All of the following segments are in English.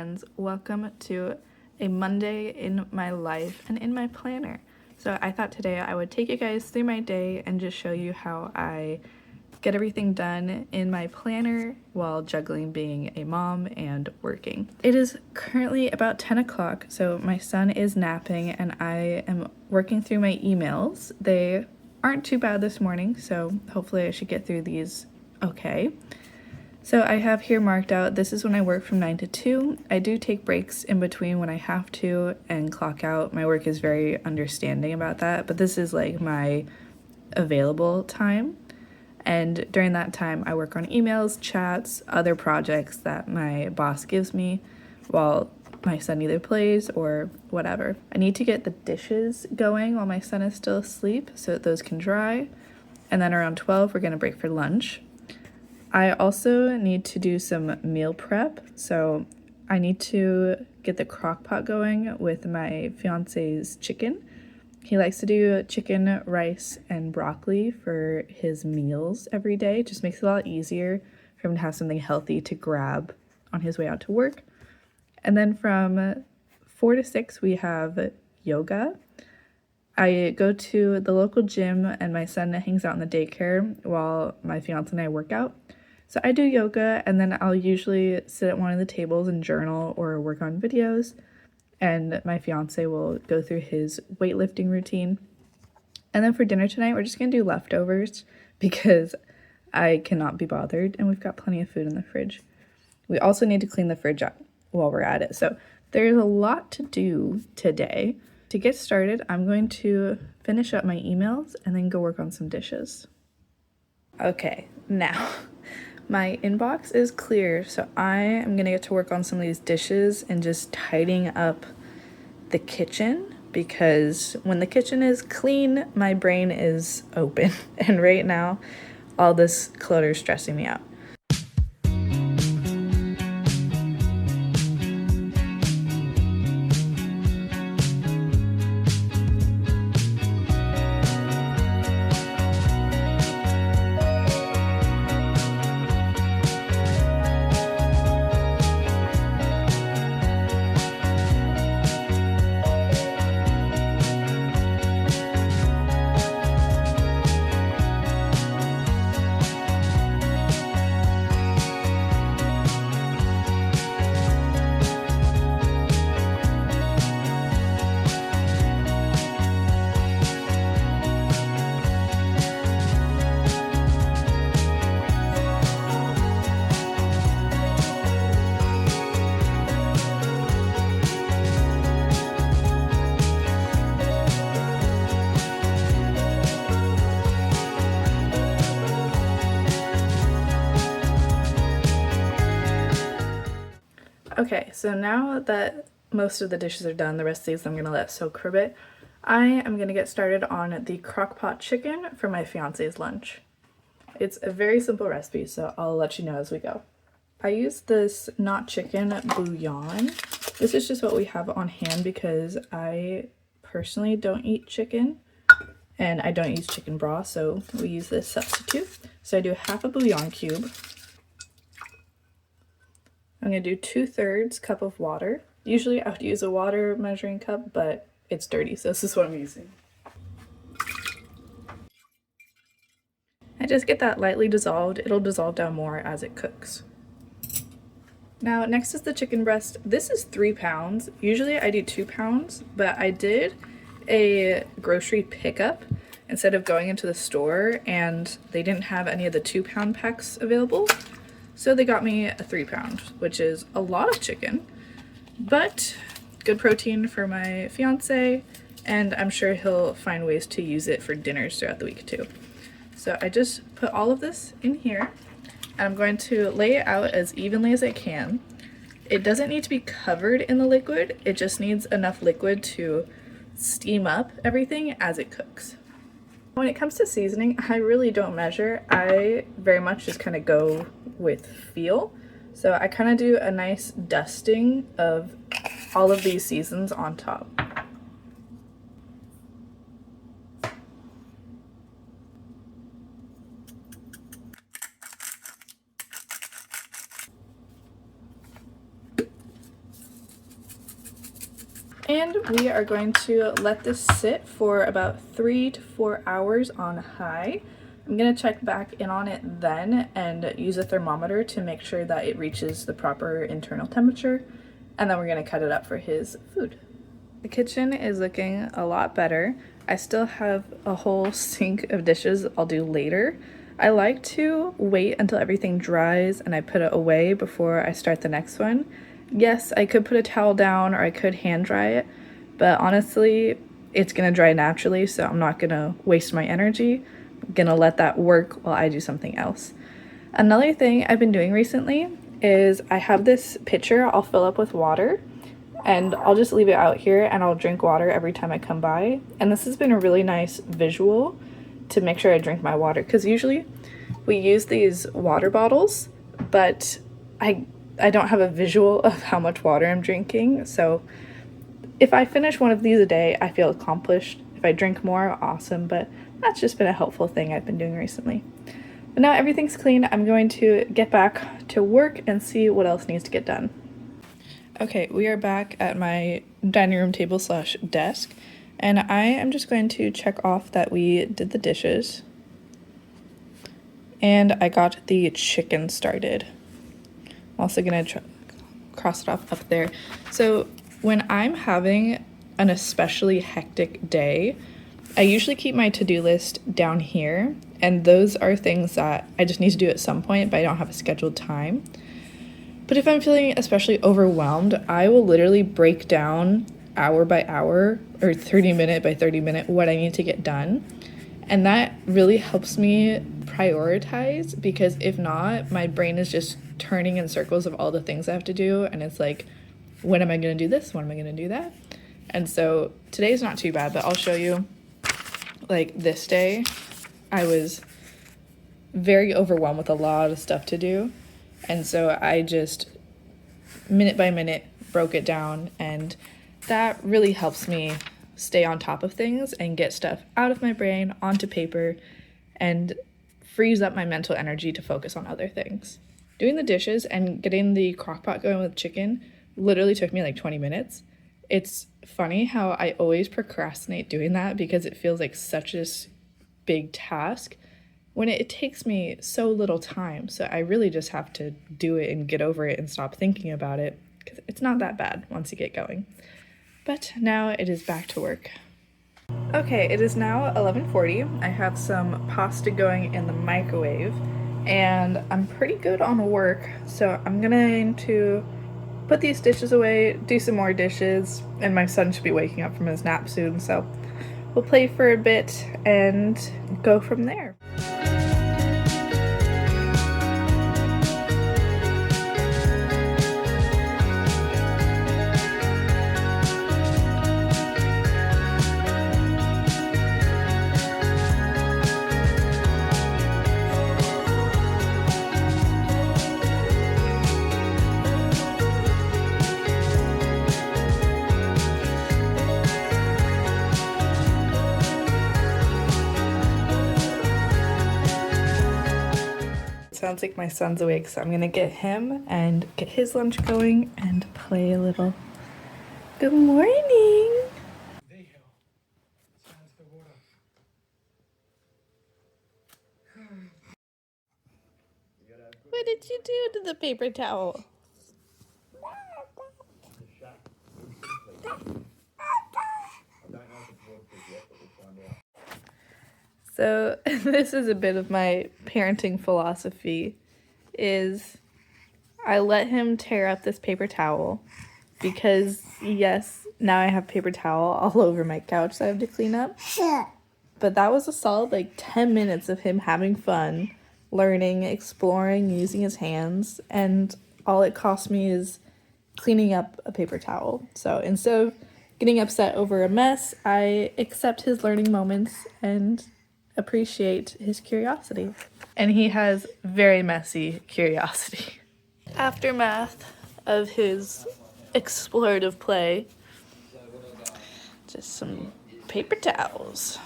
friends, welcome to a Monday in my life and in my planner. So I thought today I would take you guys through my day and just show you how I get everything done in my planner while juggling being a mom and working. It is currently about 10 o'clock, so my son is napping and I am working through my emails. They aren't too bad this morning, so hopefully I should get through these okay. So I have here marked out, this is when I work from 9 to 2. I do take breaks in between when I have to and clock out. My work is very understanding about that, but this is like my available time. And during that time, I work on emails, chats, other projects that my boss gives me while my son either plays or whatever. I need to get the dishes going while my son is still asleep so that those can dry. And then around 12, we're going to break for lunch. I also need to do some meal prep. So I need to get the crock pot going with my fiance's chicken. He likes to do chicken, rice, and broccoli for his meals every day. It just makes it a lot easier for him to have something healthy to grab on his way out to work. And then from 4 to 6, we have yoga. I go to the local gym and my son hangs out in the daycare while my fiance and I work out. So I do yoga and then I'll usually sit at one of the tables and journal or work on videos. And my fiance will go through his weightlifting routine. And then for dinner tonight, we're just gonna do leftovers because I cannot be bothered and we've got plenty of food in the fridge. We also need to clean the fridge up while we're at it. So there's a lot to do today. To get started, I'm going to finish up my emails and then go work on some dishes. Okay, now my inbox is clear, so I am gonna get to work on some of these dishes and just tidying up the kitchen because when the kitchen is clean, my brain is open. And right now, all this clutter is stressing me out. Okay, so now that most of the dishes are done, the rest of these I'm gonna let soak for a bit. I am gonna get started on the crock pot chicken for my fiance's lunch. It's a very simple recipe, so I'll let you know as we go. I use this not chicken bouillon. This is just what we have on hand because I personally don't eat chicken and I don't use chicken broth, so we use this substitute. So I do half a bouillon cube. I'm going to do 2/3 cup of water. Usually I would use a water measuring cup, but it's dirty, so this is what I'm using. I just get that lightly dissolved. It'll dissolve down more as it cooks. Now next is the chicken breast. This is 3 pounds. Usually I do 2 pounds, but I did a grocery pickup instead of going into the store and they didn't have any of the 2-pound packs available. So they got me a 3 pound, which is a lot of chicken, but good protein for my fiance, and I'm sure he'll find ways to use it for dinners throughout the week too. So I just put all of this in here, and I'm going to lay it out as evenly as I can. It doesn't need to be covered in the liquid, it just needs enough liquid to steam up everything as it cooks. When it comes to seasoning, I really don't measure. I very much just kind of go with feel. So I kind of do a nice dusting of all of these seasons on top. And we are going to let this sit for about 3 to 4 hours on high. I'm gonna check back in on it then and use a thermometer to make sure that it reaches the proper internal temperature, and then we're gonna cut it up for his food. The kitchen is looking a lot better. I still have a whole sink of dishes I'll do later. I like to wait until everything dries and I put it away before I start the next one. Yes, I could put a towel down or I could hand dry it, but honestly, it's gonna dry naturally, so I'm not gonna waste my energy. I'm gonna let that work while I do something else. Another thing I've been doing recently is I have this pitcher I'll fill up with water, and I'll just leave it out here and I'll drink water every time I come by. And this has been a really nice visual to make sure I drink my water, because usually we use these water bottles, but I don't have a visual of how much water I'm drinking. So if I finish one of these a day, I feel accomplished. If I drink more, awesome, but that's just been a helpful thing I've been doing recently. But now everything's clean, I'm going to get back to work and see what else needs to get done. Okay, we are back at my dining room table slash desk, and I am just going to check off that we did the dishes and I got the chicken started. I'm also gonna cross it off up there. So when I'm having an especially hectic day, I usually keep my to-do list down here, and those are things that I just need to do at some point, but I don't have a scheduled time. But if I'm feeling especially overwhelmed, I will literally break down hour by hour or 30-minute by 30-minute what I need to get done. And that really helps me prioritize, because if not, my brain is just turning in circles of all the things I have to do. And it's like, when am I going to do this? When am I going to do that? And so today's not too bad, but I'll show you, like this day, I was very overwhelmed with a lot of stuff to do. And so I just, minute by minute, broke it down, and that really helps me stay on top of things and get stuff out of my brain onto paper and frees up my mental energy to focus on other things. Doing the dishes and getting the crock pot going with chicken literally took me like 20 minutes. It's funny how I always procrastinate doing that because it feels like such a big task when it takes me so little time. So I really just have to do it and get over it and stop thinking about it, because it's not that bad once you get going. But now it is back to work. Okay, it is now 11:40. I have some pasta going in the microwave, and I'm pretty good on work, so I'm going to put these dishes away, do some more dishes, and my son should be waking up from his nap soon, so we'll play for a bit and go from there. Sounds like my son's awake, so I'm gonna get him and get his lunch going and play a little. Good morning! What did you do to the paper towel? So this is a bit of my parenting philosophy, is I let him tear up this paper towel because, yes, now I have paper towel all over my couch that I have to clean up. But that was a solid like 10 minutes of him having fun, learning, exploring, using his hands, and all it cost me is cleaning up a paper towel. So instead of getting upset over a mess, I accept his learning moments and appreciate his curiosity. And he has very messy curiosity. Aftermath of his explorative play, just some paper towels.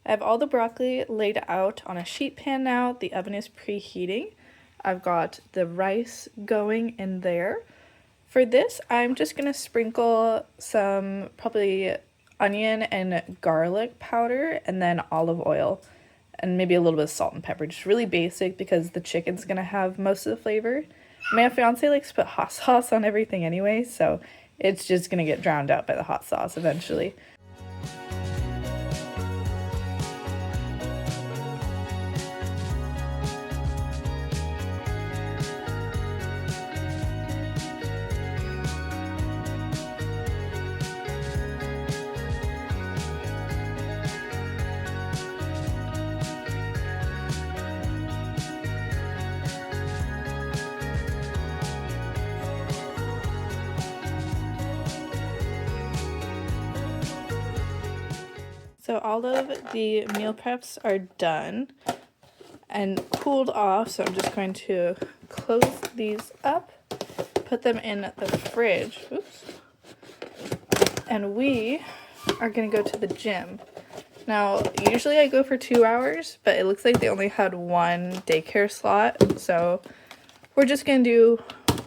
I have all the broccoli laid out on a sheet pan now. The oven is preheating. I've got the rice going in there. For this, I'm just gonna sprinkle some probably onion and garlic powder and then olive oil and maybe a little bit of salt and pepper. Just really basic because the chicken's gonna have most of the flavor. My fiance likes to put hot sauce on everything anyway, so it's just gonna get drowned out by the hot sauce eventually. So all of the meal preps are done and cooled off, so I'm just going to close these up, put them in the fridge. Oops. And we are gonna go to the gym. Now, usually I go for 2 hours, but it looks like they only had one daycare slot, so we're just gonna do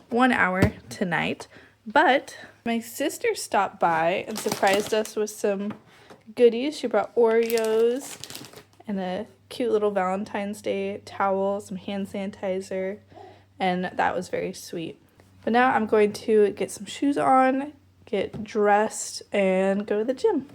1 hour tonight. But my sister stopped by and surprised us with some goodies. She brought Oreos and a cute little Valentine's Day towel, some hand sanitizer, and that was very sweet. But now I'm going to get some shoes on, get dressed, and go to the gym.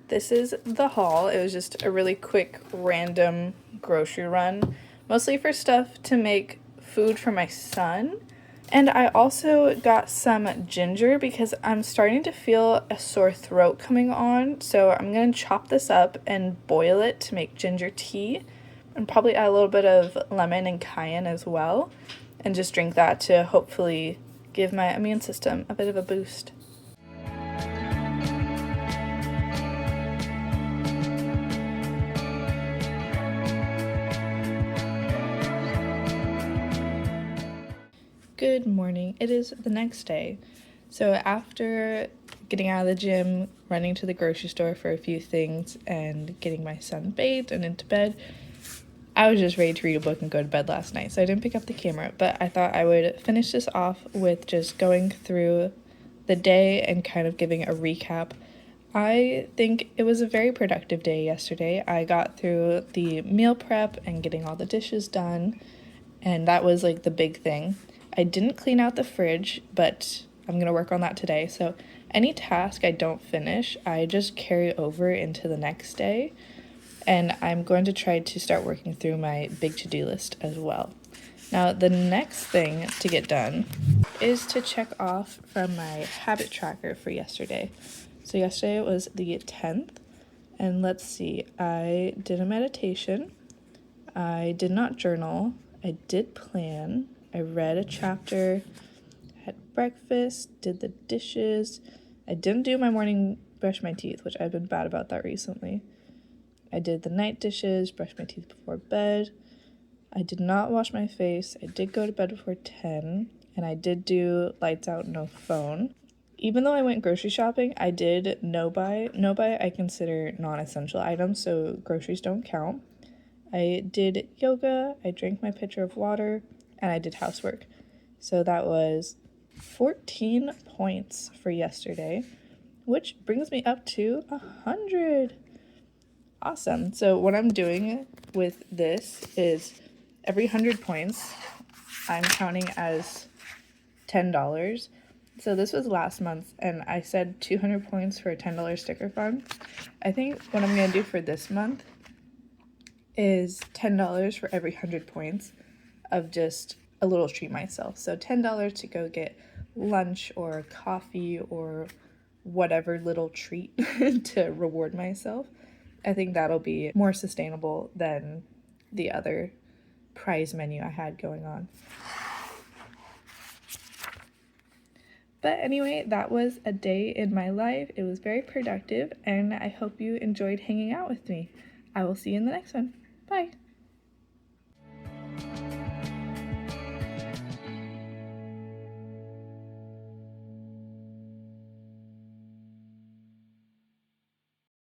This is the haul. It was just a really quick, random grocery run, mostly for stuff to make food for my son. And I also got some ginger because I'm starting to feel a sore throat coming on. So I'm going to chop this up and boil it to make ginger tea, and probably add a little bit of lemon and cayenne as well, and just drink that to hopefully give my immune system a bit of a boost. Good morning. It is the next day. So after getting out of the gym, running to the grocery store for a few things, and getting my son bathed and into bed, I was just ready to read a book and go to bed last night. So I didn't pick up the camera, but I thought I would finish this off with just going through the day and kind of giving a recap. I think it was a very productive day yesterday. I got through the meal prep and getting all the dishes done, and that was like the big thing. I didn't clean out the fridge, but I'm going to work on that today. So any task I don't finish, I just carry over into the next day. And I'm going to try to start working through my big to-do list as well. Now, the next thing to get done is to check off from my habit tracker for yesterday. So yesterday was the 10th, and let's see, I did a meditation, I did not journal, I did plan, I read a chapter, had breakfast, did the dishes. I didn't do my morning brush my teeth, which I've been bad about that recently. I did the night dishes, brushed my teeth before bed. I did not wash my face. I did go to bed before 10, and I did do lights out, no phone. Even though I went grocery shopping, I did no buy. No buy I consider non-essential items, so groceries don't count. I did yoga, I drank my pitcher of water, and I did housework. So that was 14 points for yesterday, which brings me up to 100. Awesome. So what I'm doing with this is every 100 points, I'm counting as $10. So this was last month, and I said 200 points for a $10 sticker fund. I think what I'm going to do for this month is $10 for every 100 points of just a little treat myself. So $10 to go get lunch or coffee or whatever little treat to reward myself. I think that'll be more sustainable than the other prize menu I had going on. But anyway, that was a day in my life. It was very productive, and I hope you enjoyed hanging out with me. I will see you in the next one. Bye.